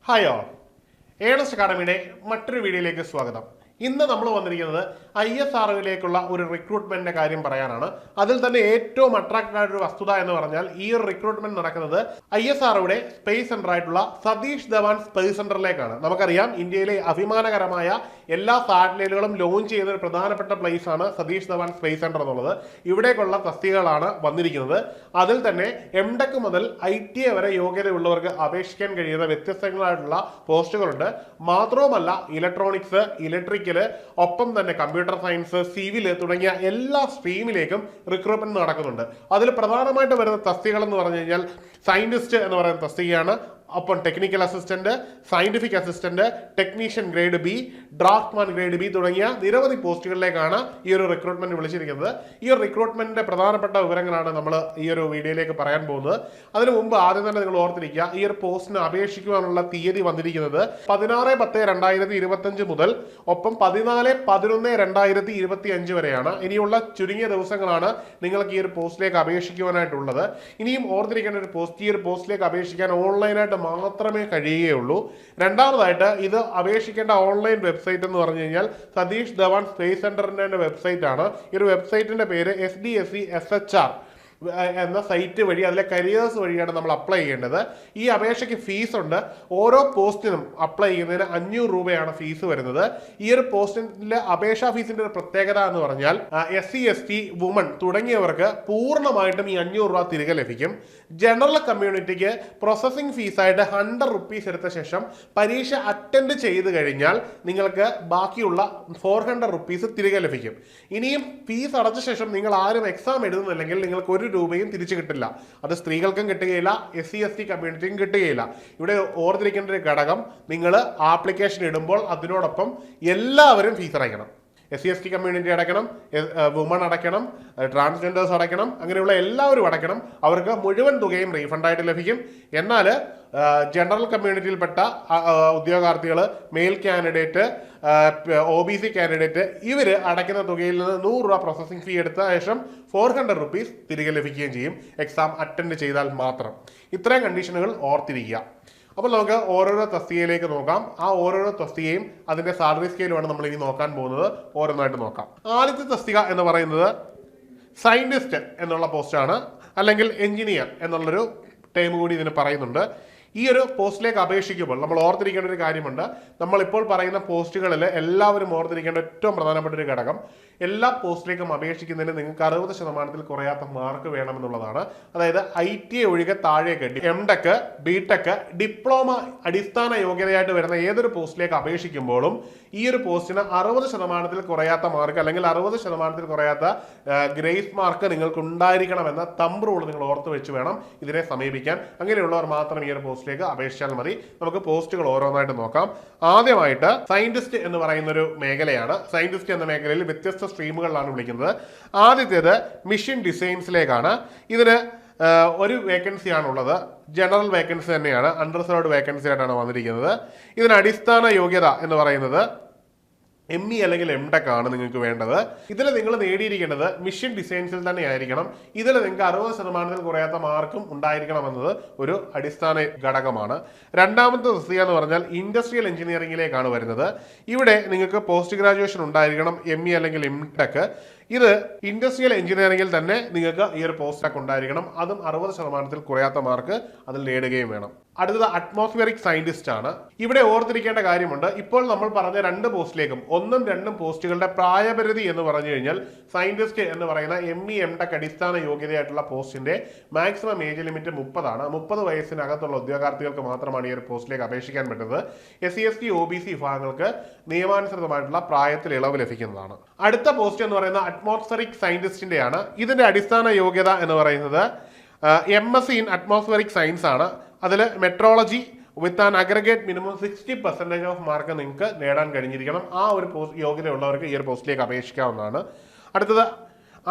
Hi all, Ernest അക്കാഡമിയുടെ മറ്റൊരു വീഡിയോയിലേക്ക് സ്വാഗതം. ഇന്ന് നമ്മൾ വന്നിരിക്കുന്നത് ISROയിലേക്കുള്ള ഒരു റിക്രൂട്ട്മെന്റിന്റെ കാര്യം പറയാനാണ്. അതിൽ തന്നെ ഏറ്റവും അട്രാക്റ്റീവ് ആയിട്ടൊരു വസ്തുത എന്ന് പറഞ്ഞാൽ ഈ ഒരു റിക്രൂട്ട്മെന്റ് നടക്കുന്നത് ISROയുടെ സ്പേസ് സെന്റർ ആയിട്ടുള്ള സതീഷ് ധവാൻ സ്പേസ് സെന്ററിലേക്കാണ്. നമുക്കറിയാം, ഇന്ത്യയിലെ അഭിമാനകരമായ എല്ലാ സാറ്റലൈറ്റുകളും ലോഞ്ച് ചെയ്യുന്ന ഒരു പ്രധാനപ്പെട്ട പ്ലേസ് ആണ് സതീഷ് ധവാൻ സ്പേസ് സെന്റർ എന്നുള്ളത്. ഇവിടേക്കുള്ള തസ്തികകളാണ് വന്നിരിക്കുന്നത്. അതിൽ തന്നെ MTech മുതൽ ITA വരെ യോഗ്യതയുള്ളവർക്ക് അപേക്ഷിക്കാൻ കഴിയുന്ന വ്യത്യസ്തങ്ങളായിട്ടുള്ള പോസ്റ്റുകളുണ്ട്. മാത്രവുമല്ല, ഇലക്ട്രോണിക്സ്, ഇലക്ട്രിക്, ഒപ്പം തന്നെ കമ്പ്യൂട്ടർ സയൻസ്, സിവിൽ തുടങ്ങിയ എല്ലാ സ്ട്രീമിലേക്കും റിക്രൂട്ട്മെന്റ് നടക്കുന്നുണ്ട്. അതിൽ പ്രധാനമായിട്ട് വരുന്ന തസ്തികകൾ എന്ന് പറഞ്ഞു കഴിഞ്ഞാൽ സയന്റിസ്റ്റ് എന്ന് പറയുന്ന തസ്തികയാണ്. ഒപ്പം technical assistant, scientific assistant, technician grade B, draughtsman grade B തുടങ്ങിയ നിരവധി പോസ്റ്റുകളിലേക്കാണ് ഈ ഒരു റിക്രൂട്ട്മെന്റ് വിളിച്ചിരിക്കുന്നത്. ഈ ഒരു റിക്രൂട്ട്മെന്റിന്റെ പ്രധാനപ്പെട്ട വിവരങ്ങളാണ് നമ്മൾ ഈ ഒരു വീഡിയോയിലേക്ക് പറയാൻ പോകുന്നത്. അതിനു മുമ്പ് ആദ്യം തന്നെ നിങ്ങൾ ഓർത്തിരിക്കുക, ഈ ഒരു പോസ്റ്റിന് അപേക്ഷിക്കുവാനുള്ള തീയതി വന്നിരിക്കുന്നത് 16/10/2025 മുതൽ ഒപ്പം 14/11/2025 വരെയാണ്. ഇനിയുള്ള ചുരുങ്ങിയ ദിവസങ്ങളാണ് നിങ്ങൾക്ക് ഈ ഒരു പോസ്റ്റിലേക്ക് അപേക്ഷിക്കുവാനായിട്ടുള്ളത്. ഇനിയും ഓർത്തിരിക്കേണ്ട ഒരു പോസ്റ്റ്, ഈ ഒരു പോസ്റ്റിലേക്ക് അപേക്ഷിക്കാൻ ഓൺലൈനായിട്ട് മാത്രമേ കഴിയുകയുള്ളൂ. രണ്ടാമതായിട്ട്, ഇത് അപേക്ഷിക്കേണ്ട ഓൺലൈൻ വെബ്സൈറ്റ് എന്ന് പറഞ്ഞു കഴിഞ്ഞാൽ സതീഷ് ധവാൻ സ്പേസ് സെന്ററിന്റെ വെബ്സൈറ്റ് ആണ്. ഈ ഒരു വെബ്സൈറ്റിന്റെ പേര് SDSE SHR എന്ന സൈറ്റ് വഴി, അതിലെ കരിയേഴ്സ് വഴിയാണ് നമ്മൾ അപ്ലൈ ചെയ്യേണ്ടത്. ഈ അപേക്ഷയ്ക്ക് ഫീസ് ഉണ്ട്. ഓരോ പോസ്റ്റിനും അപ്ലൈ ചെയ്യുന്നതിന് 500 രൂപയാണ് ഫീസ് വരുന്നത്. ഈ ഒരു പോസ്റ്റിന്റെ അപേക്ഷാ ഫീസിന്റെ ഒരു പ്രത്യേകത എന്ന് പറഞ്ഞാൽ SC ST വുമൺ തുടങ്ങിയവർക്ക് പൂർണ്ണമായിട്ടും ഈ 500 രൂപ തിരികെ ലഭിക്കും. ജനറൽ കമ്മ്യൂണിറ്റിക്ക് പ്രോസസിംഗ് ഫീസായിട്ട് 100 റുപ്പീസ് എടുത്ത ശേഷം പരീക്ഷ അറ്റൻഡ് ചെയ്ത് കഴിഞ്ഞാൽ നിങ്ങൾക്ക് ബാക്കിയുള്ള 400 റുപ്പീസ് തിരികെ ലഭിക്കും. ഇനിയും ഫീസ് അടച്ച ശേഷം നിങ്ങൾ ആരും എക്സാം എഴുതുന്നില്ലെങ്കിൽ നിങ്ങൾക്ക് 1 രൂപയും തിരിച്ചു കിട്ടില്ല. അത് സ്ത്രീകൾക്കും കിട്ടുകയില്ല, SC ST കമ്മ്യൂണിറ്റിക്കും കിട്ടുകയില്ല. ഇവിടെ ഓർത്തിരിക്കേണ്ട ഒരു ഘടകം, നിങ്ങൾ ആപ്ലിക്കേഷൻ ഇടുമ്പോൾ അതിനോടൊപ്പം എല്ലാവരും ഫീസ് അടയ്ക്കണം. SC ST കമ്മ്യൂണിറ്റി അടയ്ക്കണം, വുമൺ അടയ്ക്കണം, ട്രാൻസ്ജെൻഡേഴ്സ് അടയ്ക്കണം, അങ്ങനെയുള്ള എല്ലാവരും അടയ്ക്കണം. അവർക്ക് മുഴുവൻ തുകയും റീഫണ്ടായിട്ട് ലഭിക്കും. എന്നാൽ ജനറൽ കമ്മ്യൂണിറ്റിയിൽപ്പെട്ട ഉദ്യോഗാർത്ഥികൾ, മെയിൽ കാൻഡിഡേറ്റ്, OBC കാൻഡിഡേറ്റ്, ഇവർ അടയ്ക്കുന്ന തുകയിൽ നിന്ന് 100 രൂപ പ്രോസസിംഗ് ഫീ എടുത്ത ശേഷം 400 റുപ്പീസ് തിരികെ ലഭിക്കുകയും ചെയ്യും, എക്സാം അറ്റൻഡ് ചെയ്താൽ മാത്രം. ഇത്രയും കണ്ടീഷനുകൾ ഓർത്തിരിക്കുക. അപ്പോൾ നമുക്ക് ഓരോരോ തസ്തികയിലേക്ക് നോക്കാം. ആ ഓരോരോ തസ്തികയും അതിന്റെ സാലറി സ്കെയിലുമാണ് നമ്മൾ ഇനി നോക്കാൻ പോകുന്നത്. ഓരോന്നായിട്ട് നോക്കാം. ആദ്യത്തെ തസ്തിക എന്ന് പറയുന്നത് സയന്റിസ്റ്റ് എന്നുള്ള പോസ്റ്റാണ്, അല്ലെങ്കിൽ എഞ്ചിനീയർ എന്നുള്ളൊരു ടൈം കൂടി ഇതിന് പറയുന്നുണ്ട്. ഈ ഒരു പോസ്റ്റിലേക്ക് അപേക്ഷിക്കുമ്പോൾ നമ്മൾ ഓർത്തിരിക്കേണ്ട ഒരു കാര്യമുണ്ട്. നമ്മളിപ്പോൾ പറയുന്ന പോസ്റ്റുകളിൽ എല്ലാവരും ഓർത്തിരിക്കേണ്ട ഏറ്റവും പ്രധാനപ്പെട്ട ഒരു ഘടകം, എല്ലാ പോസ്റ്റിലേക്കും അപേക്ഷിക്കുന്നതിന് നിങ്ങൾക്ക് 60% കുറയാത്ത മാർക്ക് വേണമെന്നുള്ളതാണ്. അതായത് ITA ഒഴികെ താഴേക്ക് MTech, BTech, ഡിപ്ലോമ അടിസ്ഥാന യോഗ്യതയായിട്ട് വരുന്ന ഏതൊരു പോസ്റ്റിലേക്ക് അപേക്ഷിക്കുമ്പോഴും ഈ ഒരു പോസ്റ്റിന് 60% കുറയാത്ത മാർക്ക്, അല്ലെങ്കിൽ 60% കുറയാത്ത ഗ്രേസ് മാർക്ക് നിങ്ങൾക്ക് ഉണ്ടായിരിക്കണമെന്ന തമ്പ് റൂൾ നിങ്ങൾ ഓർത്ത് വെച്ച് വേണം ഇതിനെ സമീപിക്കാൻ. അങ്ങനെയുള്ളവർ മാത്രം ഈ ഒരു പോസ്റ്റിലേക്ക് അപേക്ഷിച്ചാൽ മതി. നമുക്ക് പോസ്റ്റുകൾ ഓരോന്നായിട്ട് നോക്കാം. ആദ്യമായിട്ട് സയന്റിസ്റ്റ് എന്ന് പറയുന്ന ഒരു മേഖലയാണ്. സയന്റിസ്റ്റ് എന്ന മേഖലയിൽ വ്യത്യസ്ത സ്ട്രീമുകളിലാണ് വിളിക്കുന്നത്. ആദ്യത്തേത് മിഷൻ ഡിസൈൻസിലേക്കാണ്. ഇതിന് ഒരു വേക്കൻസി ആണുള്ളത്. ജനറൽ വേക്കൻസി തന്നെയാണ്, അൺറിസർവ്ഡ് വേക്കൻസി ആയിട്ടാണ് വന്നിരിക്കുന്നത്. ഇതിന് അടിസ്ഥാന യോഗ്യത എന്ന് പറയുന്നത് ME അല്ലെങ്കിൽ MTech ആണ് നിങ്ങൾക്ക് വേണ്ടത്. ഇതിൽ നിങ്ങൾ നേടിയിരിക്കേണ്ടത് മിഷൻ ഡിസൈൻസിൽ തന്നെ ആയിരിക്കണം. ഇതിൽ നിങ്ങൾക്ക് 60% കുറയാത്ത മാർക്കും ഉണ്ടായിരിക്കണമെന്നത് ഒരു അടിസ്ഥാന ഘടകമാണ്. രണ്ടാമത്തെ തസ്തിക എന്ന് പറഞ്ഞാൽ ഇൻഡസ്ട്രിയൽ എഞ്ചിനീയറിംഗിലേക്കാണ് വരുന്നത്. ഇവിടെ നിങ്ങൾക്ക് പോസ്റ്റ് ഗ്രാജുവേഷൻ ഉണ്ടായിരിക്കണം, ME അല്ലെങ്കിൽ MTech. ഇത് ഇൻഡസ്ട്രിയൽ എഞ്ചിനീയറിംഗിൽ തന്നെ നിങ്ങൾക്ക് ഈ ഒരു പോസ്റ്റൊക്കെ ഉണ്ടായിരിക്കണം. അതും 60% കുറയാത്ത മാർക്ക് അതിൽ നേടുകയും വേണം. അടുത്തത് അറ്റ്മോസ്ഫിയറിക് സയന്റിസ്റ്റ് ആണ്. ഇവിടെ ഓർത്തിരിക്കേണ്ട കാര്യമുണ്ട്, ഇപ്പോൾ നമ്മൾ പറഞ്ഞ 2 പോസ്റ്റിലേക്കും 1ഉം 2ഉം പോസ്റ്റുകളുടെ പ്രായപരിധി എന്ന് പറഞ്ഞു കഴിഞ്ഞാൽ സയന്റിസ്റ്റ് എന്ന് പറയുന്ന ME MTech അടിസ്ഥാന യോഗ്യതയായിട്ടുള്ള പോസ്റ്റിന്റെ മാക്സിമം ഏജ് ലിമിറ്റ് 30 ആണ്. 30 വയസ്സിനകത്തുള്ള ഉദ്യോഗാർത്ഥികൾക്ക് മാത്രമാണ് ഈ ഒരു പോസ്റ്റിലേക്ക് അപേക്ഷിക്കാൻ പറ്റുന്നത്. SC ST OBC വിഭാഗങ്ങൾക്ക് നിയമാനുസൃതമായിട്ടുള്ള പ്രായത്തിൽ ഇളവ് ലഭിക്കുന്നതാണ്. അടുത്ത പോസ്റ്റ് എന്ന് പറയുന്ന അറ്റ്മോസ്ഫിയറിക് സയന്റിസ്റ്റിന്റെയാണ്. ഇതിന്റെ അടിസ്ഥാന യോഗ്യത എന്ന് പറയുന്നത് MSc ഇൻ അറ്റ്മോസ്ഫിയറിക് സയൻസ് ആണ്. അതിൽ metrology with an aggregate minimum 60% off mark നിങ്ങൾക്ക് നേടാൻ കഴിഞ്ഞിരിക്കണം. ആ ഒരു യോഗ്യത ഉള്ളവർക്ക് ഈ ഒരു പോസ്റ്റിലേക്ക് അപേക്ഷിക്കാവുന്നതാണ്. അടുത്തത്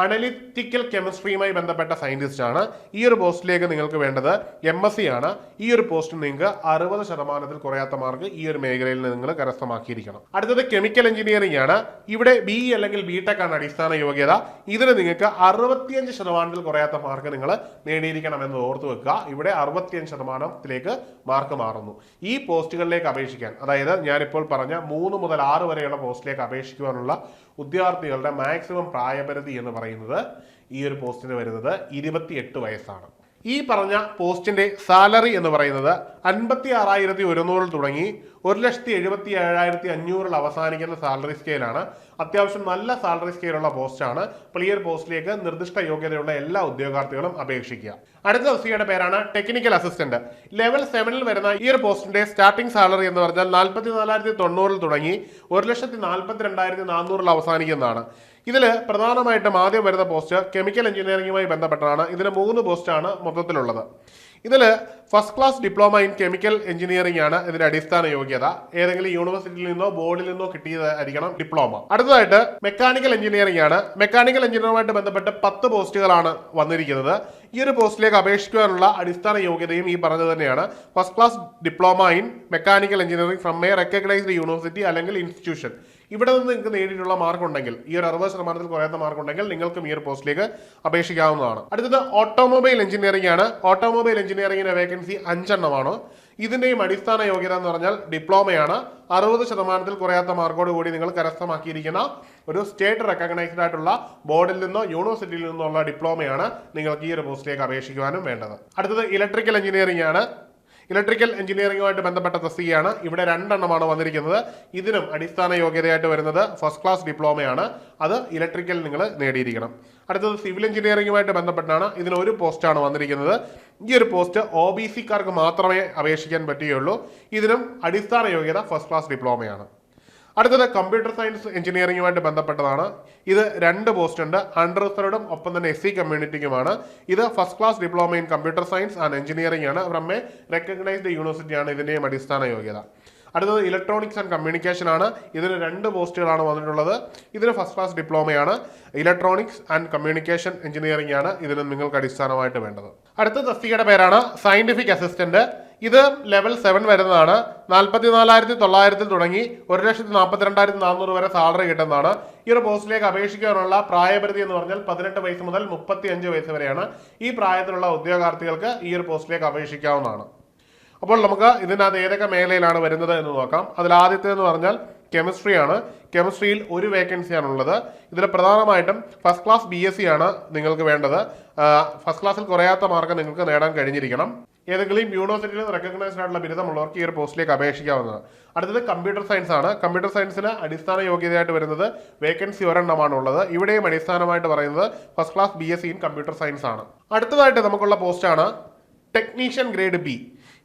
അനലിറ്റിക്കൽ കെമിസ്ട്രിയുമായി ബന്ധപ്പെട്ട സയന്റിസ്റ്റ് ആണ്. ഈ ഒരു പോസ്റ്റിലേക്ക് നിങ്ങൾക്ക് വേണ്ടത് MSc ആണ്. ഈ ഒരു പോസ്റ്റിന് നിങ്ങൾക്ക് 60% കുറയാത്ത മാർക്ക് ഈ ഒരു മേഖലയിൽ നിങ്ങൾ കരസ്ഥമാക്കിയിരിക്കണം. അടുത്തത് കെമിക്കൽ എഞ്ചിനീയറിംഗ് ആണ്. ഇവിടെ BE അല്ലെങ്കിൽ BTech ആണ് അടിസ്ഥാന യോഗ്യത. ഇതിന് നിങ്ങൾക്ക് 65% കുറയാത്ത മാർക്ക് നിങ്ങൾ നേടിയിരിക്കണം എന്ന് ഓർത്തു വെക്കുക. ഇവിടെ 65%ത്തിലേക്ക് മാർക്ക് മാറുന്നു. ഈ പോസ്റ്റുകളിലേക്ക് അപേക്ഷിക്കാൻ, അതായത് ഞാനിപ്പോൾ പറഞ്ഞ 3 മുതൽ 6 വരെയുള്ള പോസ്റ്റിലേക്ക് അപേക്ഷിക്കുവാനുള്ള ഉദ്യോഗാർത്ഥികളുടെ മാക്സിമം പ്രായപരിധി എന്ന് പറയുന്നത് ഈ ഒരു പോസ്റ്റിന് വരുന്നത് 28 വയസ്സാണ്. ഈ പറഞ്ഞ പോസ്റ്റിന്റെ സാലറി എന്ന് പറയുന്നത് 56,100 തുടങ്ങി 1,77,500 അവസാനിക്കുന്ന സാലറി സ്കെയിലാണ്. അത്യാവശ്യം നല്ല സാലറി സ്കെയിലുള്ള പോസ്റ്റാണ്. ഈ ഒരു പോസ്റ്റിലേക്ക് നിർദ്ദിഷ്ട യോഗ്യതയുള്ള എല്ലാ ഉദ്യോഗാർത്ഥികളും അപേക്ഷിക്കുക. അടുത്ത തസ്തികയുടെ പേരാണ് ടെക്നിക്കൽ അസിസ്റ്റന്റ്. ലെവൽ 7ൽ വരുന്ന ഈ ഒരു പോസ്റ്റിന്റെ സ്റ്റാർട്ടിംഗ് സാലറി എന്ന് പറഞ്ഞാൽ 44,900 തുടങ്ങി 1,42,400 അവസാനിക്കുന്നതാണ്. ഇതിൽ പ്രധാനമായിട്ടും ആദ്യം വരുന്ന പോസ്റ്റ് കെമിക്കൽ എഞ്ചിനീയറിംഗുമായി ബന്ധപ്പെട്ടതാണ്. ഇതിന് 3 പോസ്റ്റാണ് മൊത്തത്തിലുള്ളത്. ഇതിൽ first class diploma in chemical engineering ആണ് ഇതിന്റെ അടിസ്ഥാന യോഗ്യത. ഏതെങ്കിലും യൂണിവേഴ്സിറ്റിയിൽ നിന്നോ ബോർഡിൽ നിന്നോ കിട്ടിയതായിരിക്കണം ഡിപ്ലോമ. അടുത്തതായിട്ട് മെക്കാനിക്കൽ എഞ്ചിനീയറിംഗ് ആണ്. മെക്കാനിക്കൽ എഞ്ചിനീയറുമായിട്ട് ബന്ധപ്പെട്ട് 10 പോസ്റ്റുകളാണ് വന്നിരിക്കുന്നത്. ഈ ഒരു പോസ്റ്റിലേക്ക് അപേക്ഷിക്കുവാനുള്ള അടിസ്ഥാന യോഗ്യതയും ഈ പറഞ്ഞത് തന്നെയാണ്. First class diploma in mechanical engineering from A recognised university അല്ലെങ്കിൽ ഇൻസ്റ്റിറ്റ്യൂഷൻ. ഇവിടെ നിന്ന് നിങ്ങൾക്ക് നേടിയിട്ടുള്ള മാർക്ക് ഉണ്ടെങ്കിൽ, ഈ ഒരു 60%ത്തിൽ കുറയാത്ത മാർക്ക് ഉണ്ടെങ്കിൽ നിങ്ങൾക്കും ഈ ഒരു പോസ്റ്റിലേക്ക് അപേക്ഷിക്കാവുന്നതാണ്. അടുത്തത് ഓട്ടോമൊബൈൽ എഞ്ചിനീയറിംഗ് ആണ്. ഓട്ടോമൊബൈൽ എഞ്ചിനീയറിംഗിന്റെ വേക്കൻസി 5 എണ്ണമാണ്. ഇതിന്റെയും അടിസ്ഥാന യോഗ്യത എന്ന് പറഞ്ഞാൽ ഡിപ്ലോമയാണ്. 60%ത്തിൽ കുറയാത്ത മാർക്കോട് കൂടി നിങ്ങൾ കരസ്ഥമാക്കിയിരിക്കുന്ന ഒരു സ്റ്റേറ്റ് റെക്കഗ്നൈസ്ഡ് ആയിട്ടുള്ള ബോർഡിൽ നിന്നോ യൂണിവേഴ്സിറ്റിയിൽ നിന്നോ ഉള്ള ഡിപ്ലോമയാണ് നിങ്ങൾക്ക് ഈ ഒരു പോസ്റ്റിലേക്ക് അപേക്ഷിക്കുവാനും വേണ്ടത്. അടുത്തത് ഇലക്ട്രിക്കൽ എഞ്ചിനീയറിംഗ് ആണ്. ഇലക്ട്രിക്കൽ എഞ്ചിനീയറിംഗുമായിട്ട് ബന്ധപ്പെട്ട തസ്തികയാണ്. ഇവിടെ 2 എണ്ണമാണ് വന്നിരിക്കുന്നത്. ഇതിനും അടിസ്ഥാന യോഗ്യതയായിട്ട് വരുന്നത് ഫസ്റ്റ് ക്ലാസ് ഡിപ്ലോമയാണ്. അത് ഇലക്ട്രിക്കൽ നിങ്ങൾ നേടിയിരിക്കണം. അടുത്തത് സിവിൽ എഞ്ചിനീയറിംഗുമായിട്ട് ബന്ധപ്പെട്ടാണ്. ഇതിന് 1 പോസ്റ്റാണ് വന്നിരിക്കുന്നത്. ഈ ഒരു പോസ്റ്റ് OBC-ക്കാർക്ക് മാത്രമേ അപേക്ഷിക്കാൻ പറ്റുകയുള്ളൂ. ഇതിനും അടിസ്ഥാന യോഗ്യത ഫസ്റ്റ് ക്ലാസ് ഡിപ്ലോമയാണ്. അടുത്തത് കമ്പ്യൂട്ടർ സയൻസ് എഞ്ചിനീയറിംഗുമായിട്ട് ബന്ധപ്പെട്ടതാണ്. ഇത് 2 പോസ്റ്റ് ഉണ്ട്. അൺറിസർവ്ഡും ഒപ്പം തന്നെ SC കമ്മ്യൂണിറ്റിക്കുമാണ്. ഇത് first class diploma in computer science and engineering ആണ്. ഫ്രം എ റെക്കഗ്നൈസ്ഡ് യൂണിവേഴ്സിറ്റി ആണ് ഇതിന്റെയും അടിസ്ഥാന യോഗ്യത. അടുത്തത് ഇലക്ട്രോണിക്സ് ആൻഡ് കമ്മ്യൂണിക്കേഷൻ ആണ്. ഇതിന് 2 പോസ്റ്റുകളാണ് വന്നിട്ടുള്ളത്. ഇതിന് ഫസ്റ്റ് ക്ലാസ് ഡിപ്ലോമയാണ്. ഇലക്ട്രോണിക്സ് ആൻഡ് കമ്മ്യൂണിക്കേഷൻ എഞ്ചിനീയറിംഗ് ആണ് ഇതിന് നിങ്ങൾക്ക് അടിസ്ഥാനമായിട്ട് വേണ്ടത്. അടുത്ത തസ്തികയുടെ പേരാണ് സയന്റിഫിക് അസിസ്റ്റന്റ്. ഇത് ലെവൽ 7 വരുന്നതാണ്. 44,900 തുടങ്ങി 1,42,400 വരെ സാലറി കിട്ടുന്നതാണ്. ഈ ഒരു പോസ്റ്റിലേക്ക് അപേക്ഷിക്കാനുള്ള പ്രായപരിധി എന്ന് പറഞ്ഞാൽ 18 വയസ്സ് മുതൽ 35 വയസ്സ് വരെയാണ്. ഈ പ്രായത്തിലുള്ള ഉദ്യോഗാർത്ഥികൾക്ക് ഈ ഒരു പോസ്റ്റിലേക്ക് അപേക്ഷിക്കാവുന്നതാണ്. അപ്പോൾ നമുക്ക് ഇതിനകത്ത് ഏതൊക്കെ മേഖലയിലാണ് വരുന്നത് എന്ന് നോക്കാം. അതിൽ ആദ്യത്തെ എന്ന് പറഞ്ഞാൽ കെമിസ്ട്രി ആണ്. കെമിസ്ട്രിയിൽ 1 വേക്കൻസിയാണുള്ളത്. ഇതിൽ പ്രധാനമായിട്ടും ഫസ്റ്റ് ക്ലാസ് BSc ആണ് നിങ്ങൾക്ക് വേണ്ടത്. ഫസ്റ്റ് ക്ലാസ്സിൽ കുറയാത്ത മാർക്ക് നിങ്ങൾക്ക് നേടാൻ കഴിഞ്ഞിരിക്കണം. ഏതെങ്കിലും യൂണിവേഴ്സിറ്റിയിൽ റെക്കഗ്നൈസ്ഡ് ആയിട്ടുള്ള ബിരുദമുള്ളവർക്ക് ഈ ഒരു പോസ്റ്റിലേക്ക് അപേക്ഷിക്കാവുന്നതാണ്. അടുത്തത് കമ്പ്യൂട്ടർ സയൻസ് ആണ്. കമ്പ്യൂട്ടർ സയൻസിന് അടിസ്ഥാന യോഗ്യതയായിട്ട് വരുന്നത് വേക്കൻസി 1 എണ്ണമാണ് ഉള്ളത്. ഇവിടെയും അടിസ്ഥാനമായിട്ട് പറയുന്നത് first class BSc in computer science ആണ്. അടുത്തതായിട്ട് നമുക്കുള്ള പോസ്റ്റാണ് ടെക്നീഷ്യൻ ഗ്രേഡ് B.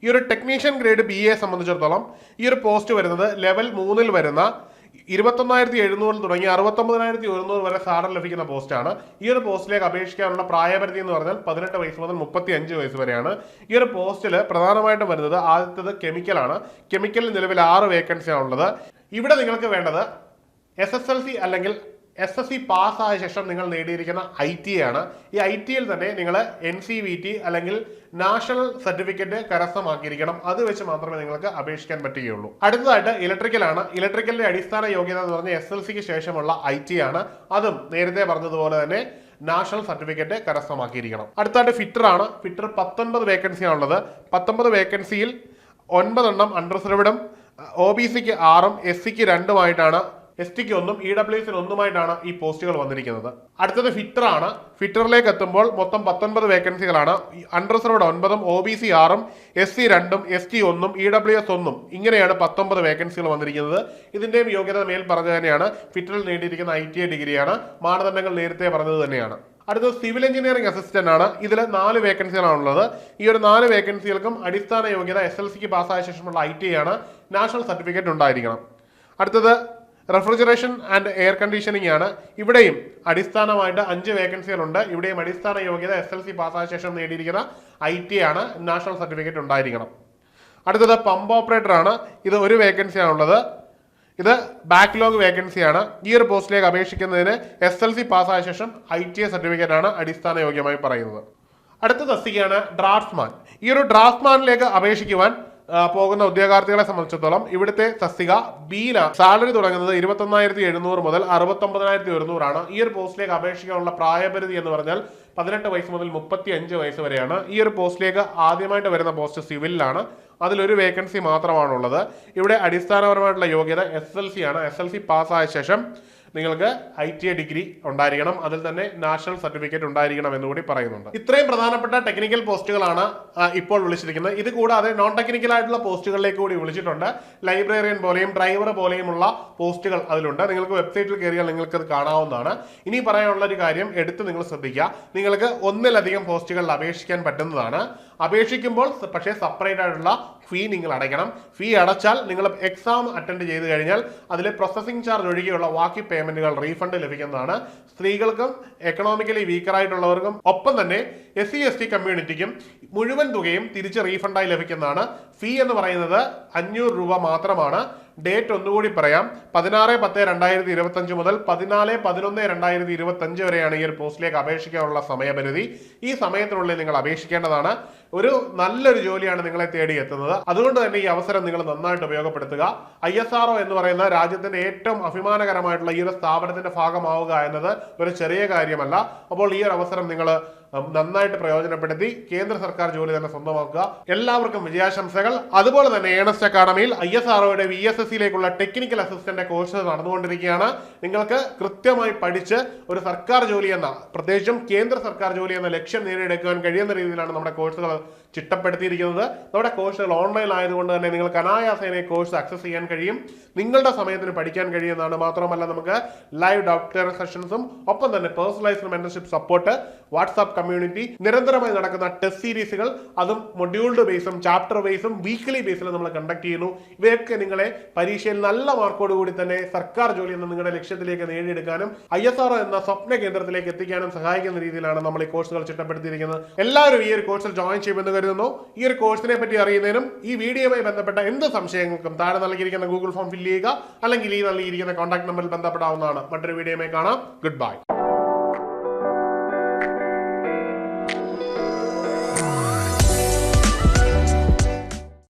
ഈ ഒരു ടെക്നീഷ്യൻ ഗ്രേഡ് BA സംബന്ധിച്ചിടത്തോളം ഈ ഒരു പോസ്റ്റ് വരുന്നത് ലെവൽ 3ൽ വരുന്ന 21,700 തുടങ്ങി 69,100 വരെ സാലറി ലഭിക്കുന്ന പോസ്റ്റാണ്. ഈ ഒരു പോസ്റ്റിലേക്ക് അപേക്ഷിക്കാനുള്ള പ്രായപരിധി എന്ന് പറഞ്ഞാൽ 18 വയസ്സ് മുതൽ 35 വയസ്സ് വരെയാണ്. ഈ ഒരു പോസ്റ്റിൽ പ്രധാനമായിട്ടും വരുന്നത് ആദ്യത്തേത് കെമിക്കലാണ്. കെമിക്കലിൽ നിലവിൽ 6 വേക്കൻസിയാണുള്ളത്. ഇവിടെ നിങ്ങൾക്ക് വേണ്ടത് SSLC അല്ലെങ്കിൽ SSC പാസ്സായ ശേഷം നിങ്ങൾ നേടിയിരിക്കുന്ന ITA ആണ്. ഈ ITയിൽ തന്നെ നിങ്ങൾ NCVT അല്ലെങ്കിൽ നാഷണൽ സർട്ടിഫിക്കറ്റ് കരസ്ഥമാക്കിയിരിക്കണം. അത് വെച്ച് മാത്രമേ നിങ്ങൾക്ക് അപേക്ഷിക്കാൻ പറ്റുകയുള്ളൂ. അടുത്തതായിട്ട് ഇലക്ട്രിക്കൽ ആണ്. ഇലക്ട്രിക്കലിന്റെ അടിസ്ഥാന യോഗ്യത എന്ന് പറഞ്ഞാൽ SLCക്ക് ശേഷമുള്ള IT ആണ്. അതും നേരത്തെ പറഞ്ഞതുപോലെ തന്നെ നാഷണൽ സർട്ടിഫിക്കറ്റ് കരസ്ഥമാക്കിയിരിക്കണം. അടുത്തായിട്ട് ഫിറ്റർ ആണ്. ഫിറ്റർ 19 വേക്കൻസിയാണുള്ളത്. 19 വേക്കൻസിയിൽ 9 എണ്ണം അൺറിസർവ്ഡും OBCക്ക് 6ഉം SCക്ക് 2ഉമായിട്ടാണ്, STക്ക് 1ഉം EWSന് 1ഉമായിട്ടാണ് ഈ പോസ്റ്റുകൾ വന്നിരിക്കുന്നത്. അടുത്തത് ഫിറ്റർ ആണ്. ഫിറ്ററിലേക്ക് എത്തുമ്പോൾ മൊത്തം 19 വേക്കൻസികളാണ്. അൺറിസർവ്ഡ് 9ഉം OBC 6ഉം SC 2ഉം ST 1ഉം EWS 1ഉം ഇങ്ങനെയാണ് 19 വേക്കൻസികൾ വന്നിരിക്കുന്നത്. ഇതിന്റെയും യോഗ്യത മേൽ പറഞ്ഞു തന്നെയാണ്. ഫിറ്ററിൽ നേടിയിരിക്കുന്ന ITA ഡിഗ്രിയാണ്. മാനദണ്ഡങ്ങൾ നേരത്തെ പറഞ്ഞത് തന്നെയാണ്. അടുത്തത് സിവിൽ എഞ്ചിനീയറിംഗ് അസിസ്റ്റന്റ് ആണ്. ഇതിൽ 4 വേക്കൻസികളാണുള്ളത്. ഈ ഒരു 4 വേക്കൻസികൾക്കും അടിസ്ഥാന യോഗ്യത SLCക്ക് പാസ്സായ ശേഷമുള്ള ITA ആണ്. നാഷണൽ സർട്ടിഫിക്കറ്റ് ഉണ്ടായിരിക്കണം. അടുത്തത് റെഫ്രിജറേഷൻ ആൻഡ് എയർ കണ്ടീഷനിങ് ആണ്. ഇവിടെയും അടിസ്ഥാനമായിട്ട് 5 വേക്കൻസികളുണ്ട്. ഇവിടെയും അടിസ്ഥാന യോഗ്യത SLC പാസ്സായ ശേഷം നേടിയിരിക്കുന്ന ITA ആണ്. നാഷണൽ സർട്ടിഫിക്കറ്റ് ഉണ്ടായിരിക്കണം. അടുത്തത് പമ്പ് ഓപ്പറേറ്റർ ആണ്. ഇത് 1 വേക്കൻസിയാണുള്ളത്. ഇത് ബാക്ക്ലോഗ് വേക്കൻസിയാണ്. ഈ ഒരു പോസ്റ്റിലേക്ക് അപേക്ഷിക്കുന്നതിന് SLC പാസ്സായ ശേഷം ITA സർട്ടിഫിക്കറ്റ് ആണ് അടിസ്ഥാന യോഗ്യമായി പറയുന്നത്. അടുത്ത തസ്തികയാണ് ഡ്രാഫ്റ്റ്സ്മാൻ. ഈ ഒരു ഡ്രാഫ്റ്റ്സ്മാനിലേക്ക് അപേക്ഷിക്കുവാൻ പോകുന്ന ഉദ്യോഗാർത്ഥികളെ സംബന്ധിച്ചിടത്തോളം ഇവിടുത്തെ തസ്തിക ബിയിലാണ്. സാലറി തുടങ്ങുന്നത് 21,700 മുതൽ 69,100 ആണ്. ഈ ഒരു പോസ്റ്റിലേക്ക് അപേക്ഷിക്കാനുള്ള പ്രായപരിധി എന്ന് പറഞ്ഞാൽ 18 വയസ്സ് മുതൽ 35 വയസ്സ് വരെയാണ്. ഈ ഒരു പോസ്റ്റിലേക്ക് ആദ്യമായിട്ട് വരുന്ന പോസ്റ്റ് സിവിലിലാണ്. അതിലൊരു വേക്കൻസി മാത്രമാണുള്ളത്. ഇവിടെ അടിസ്ഥാനപരമായിട്ടുള്ള യോഗ്യത SLC ആണ്. SLC പാസ്സായ ശേഷം നിങ്ങൾക്ക് ITA ഡിഗ്രി ഉണ്ടായിരിക്കണം, അതിൽ തന്നെ നാഷണൽ സർട്ടിഫിക്കറ്റ് ഉണ്ടായിരിക്കണം എന്നുകൂടി പറയുന്നുണ്ട്. ഇത്രയും പ്രധാനപ്പെട്ട ടെക്നിക്കൽ പോസ്റ്റുകളാണ് ഇപ്പോൾ വിളിച്ചിരിക്കുന്നത്. ഇത് കൂടാതെ നോൺ ടെക്നിക്കൽ ആയിട്ടുള്ള പോസ്റ്റുകളിലേക്ക് കൂടി വിളിച്ചിട്ടുണ്ട്. ലൈബ്രറിയൻ പോലെയും ഡ്രൈവർ പോലെയുമുള്ള പോസ്റ്റുകൾ അതിലുണ്ട്. നിങ്ങൾക്ക് വെബ്സൈറ്റിൽ കയറിയാൽ നിങ്ങൾക്ക് അത് കാണാവുന്നതാണ്. ഇനി പറയാനുള്ള ഒരു കാര്യം എടുത്ത് നിങ്ങൾ ശ്രദ്ധിക്കുക. നിങ്ങൾക്ക് ഒന്നിലധികം പോസ്റ്റുകളിൽ അപേക്ഷിക്കാൻ പറ്റുന്നതാണ്. അപേക്ഷിക്കുമ്പോൾ പക്ഷേ സെപ്പറേറ്റ് ആയിട്ടുള്ള ഫീ നിങ്ങൾ അടയ്ക്കണം. ഫീ അടച്ചാൽ നിങ്ങൾ എക്സാം അറ്റൻഡ് ചെയ്ത് കഴിഞ്ഞാൽ അതിലെ പ്രോസസ്സിംഗ് ചാർജ് ഒഴികെയുള്ള ബാക്കി പേയ്മെന്റുകൾ റീഫണ്ട് ലഭിക്കുന്നതാണ്. സ്ത്രീകൾക്കും എക്കണോമിക്കലി വീക്കറായിട്ടുള്ളവർക്കും ഒപ്പം തന്നെ SC/ST കമ്മ്യൂണിറ്റിക്കും മുഴുവൻ തുകയും തിരിച്ച് റീഫണ്ടായി ലഭിക്കുന്നതാണ്. ഫീ എന്ന് പറയുന്നത് 500 രൂപ മാത്രമാണ്. ഡേറ്റ് ഒന്നുകൂടി പറയാം, 16/10/2025 മുതൽ 14/11/2025 വരെയാണ് ഈ ഒരു പോസ്റ്റിലേക്ക് അപേക്ഷിക്കാനുള്ള സമയപരിധി. ഈ സമയത്തിനുള്ളിൽ നിങ്ങൾ അപേക്ഷിക്കേണ്ടതാണ്. ഒരു നല്ലൊരു ജോലിയാണ് നിങ്ങളെ തേടി എത്തുന്നത്. അതുകൊണ്ട് തന്നെ ഈ അവസരം നിങ്ങൾ നന്നായിട്ട് ഉപയോഗപ്പെടുത്തുക. ISRO എന്ന് പറയുന്ന രാജ്യത്തിന്റെ ഏറ്റവും അഭിമാനകരമായിട്ടുള്ള ഈ ഒരു സ്ഥാപനത്തിന്റെ ഭാഗമാവുക എന്നത് ഒരു ചെറിയ കാര്യമല്ല. അപ്പോൾ ഈ ഒരു അവസരം നിങ്ങൾ നന്നായിട്ട് പ്രയോജനപ്പെടുത്തി കേന്ദ്ര സർക്കാർ ജോലി തന്നെ സ്വന്തമാക്കുക. എല്ലാവർക്കും വിജയാശംസകൾ. അതുപോലെ തന്നെ ഏണസ്റ്റ് അക്കാഡമിയിൽ ISROയുടെ VSSCയിലേക്കുള്ള ടെക്നിക്കൽ അസിസ്റ്റന്റ് കോഴ്സ് നടന്നുകൊണ്ടിരിക്കുകയാണ്. നിങ്ങൾക്ക് കൃത്യമായി പഠിച്ച് ഒരു സർക്കാർ ജോലി എന്ന, പ്രത്യേകിച്ചും കേന്ദ്ര സർക്കാർ ജോലി എന്ന ലക്ഷ്യം നേടിയെടുക്കുവാൻ കഴിയുന്ന രീതിയിലാണ് നമ്മുടെ കോഴ്സുകൾ ചിട്ടപ്പെടുത്തിയിരിക്കുന്നത്. നമ്മുടെ കോഴ്സുകൾ ഓൺലൈൻ ആയതുകൊണ്ട് തന്നെ നിങ്ങൾക്ക് അനായാസേന കോഴ്സ് ആക്സസ് ചെയ്യാൻ കഴിയും. നിങ്ങളുടെ സമയത്തിന് പഠിക്കാൻ കഴിയുന്നതാണ്. മാത്രമല്ല നമുക്ക് ലൈവ് ഡോക്ടർ സെഷൻസും ഒപ്പം തന്നെ personalised mentorship support, WhatsApp community, നിരന്തരമായി നടക്കുന്ന ടെസ്റ്റ് സീരീസുകൾ, അതും മൊഡ്യൂൾഡ് ബേസും ചാപ്റ്റർ ബേസും വീക്ക്ലി ബേസിൽ നമ്മൾ കണ്ടക്ട് ചെയ്യുന്നു. ഇവയൊക്കെ നിങ്ങളെ പരീക്ഷയിൽ നല്ല മാർക്കോടുകൂടി തന്നെ സർക്കാർ ജോലി എന്ന നിങ്ങളുടെ ലക്ഷ്യത്തിലേക്ക് നേടിയെടുക്കാനും ISRO എന്ന സ്വപ്ന കേന്ദ്രത്തിലേക്ക് എത്തിക്കാനും സഹായിക്കുന്ന രീതിയിലാണ് നമ്മൾ ഈ കോഴ്സുകൾ ചിട്ടപ്പെടുത്തിയിരിക്കുന്നത്. എല്ലാവരും ഈ ഒരു കോഴ്സിൽ ജോയിൻ ചെയ്യുമെന്ന് കരുതുന്നു. ഈ ഒരു കോഴ്സിനെ പറ്റി അറിയുന്നതിനും ഈ വീഡിയോയുമായി ബന്ധപ്പെട്ട എന്ത് സംശയങ്ങൾക്കും താഴെ നൽകിയിരിക്കുന്ന ഗൂഗിൾ ഫോം ഫില്ല് ചെയ്യുക, അല്ലെങ്കിൽ ഈ നൽകിയിരിക്കുന്ന കോൺടാക്ട് നമ്പറിൽ ബന്ധപ്പെടാവുന്നതാണ്. മറ്റൊരു വീഡിയോയുമായി കാണാം. Good bye.